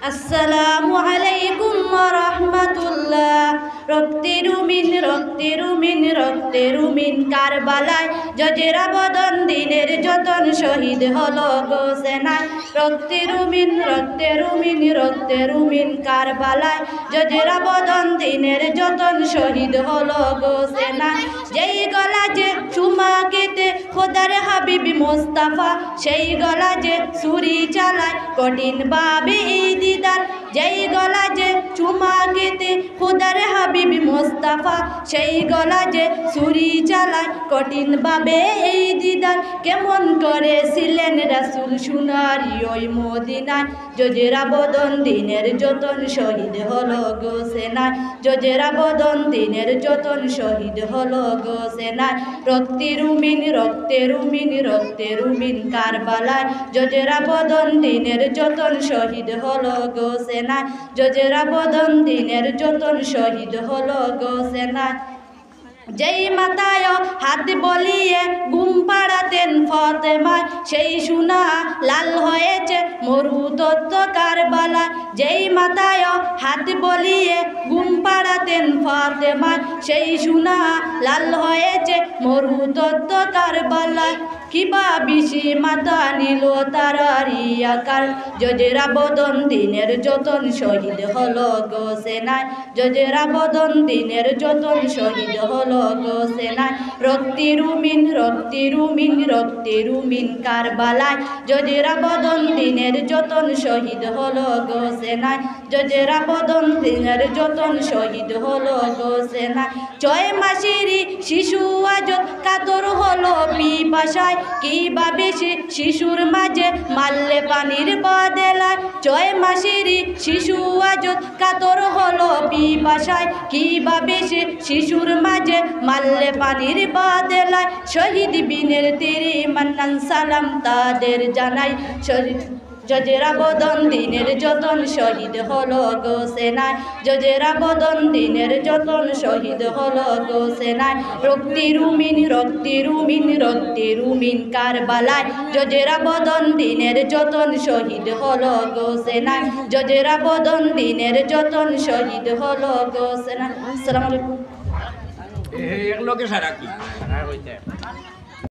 আসসালামু আলাইকুম ওয়া রাহমাতুল্লাহ। রক্তের উমিন কারবালায় জজেরা বদন দিনের যতন শহীদ হলো গো সেনায়। রক্তের উমিন কারবালায় জজেরা বদন দিনের যতন শহীদ হলো গো সেনায়। যেই গলা যে চুমা কেটে খোদার হাবিবি মোস্তাফা, সেই গলা যে ছুরি চালায় কঠিন ভাবে এই দিদার। যেই গলা যে চুমা কেটে খোদার হাবিবি মোস্তাফা, সেই গলা যে ছুরি চালায় কঠিন ভাবে এই দিদার। কেমন করেছিলেন রাসূল সুনারি ওই মদিনায়, জজেরা বদন দিনের যতন শহীদ হলো গো সেনায়। জজেরা বদন দিনের যতন শহীদ হলো গো সেনায়। রক্তের উমিন কারবালায় জজেরা বদন দিনের যতন শহীদ হলো গো সেনায়। জজেরা বদন দিনের যতন শহীদ হলো গো সেনায়। যেই মাথায় হাত বলিয়ে ঘুম পাড়াতেন ফাতেমায়, সেই সোনা লাল হয়েছে মরুতত্ত্ব কারবালায়। যেই মাথায় হাত বলিয়ে ঘুম পাড়াতেন ফাতেমায়, সেই সোনা লাল হয়েছে মরুতত্ত্ব কারবালায়। কিবা বিশি মাথা নিল তারারি আকার, জজেরা বদন দিনের যতন শহীদ হলো গো সেনায়। জজেরা বদন দিনের যতন শহীদ হলো গো সেনায়। রক্তের উমিন কারবালায় জজেরা বদন দিনের যতন শহীদ হলো গো সেনায়। জজেরা বদন দিনের যতন শহীদ হলো গো সেনায়। 6 মাসেরই শিশু আজ কাতর হলো পিপাসায়, কিভাবে সে শিশুর মাঝে মারলে পানির বদলায়। 6 মাসেরই শিশু আজ কাতর হলো পিপাসায়, কিভাবে সে শিশুর মাঝে মারলে পানির বদলায়। শহীদ বিনের তেরে মান্নান সালাম তাদের জানাই। জজেরা বদন দিনের যতন শহীদ হলো গো সেনায়। জজেরা বদন দিনের যতন শহীদ হলো গো সেনায়। রক্তের উমিন কারবালায় জজেরা বদন দিনের যতন শহীদ হলো গো সেনায়। জজেরা বদন দিনের যতন শহীদ হলো গো সেনায়। আসসালামু আলাইকুম। এক লোকে সারা কি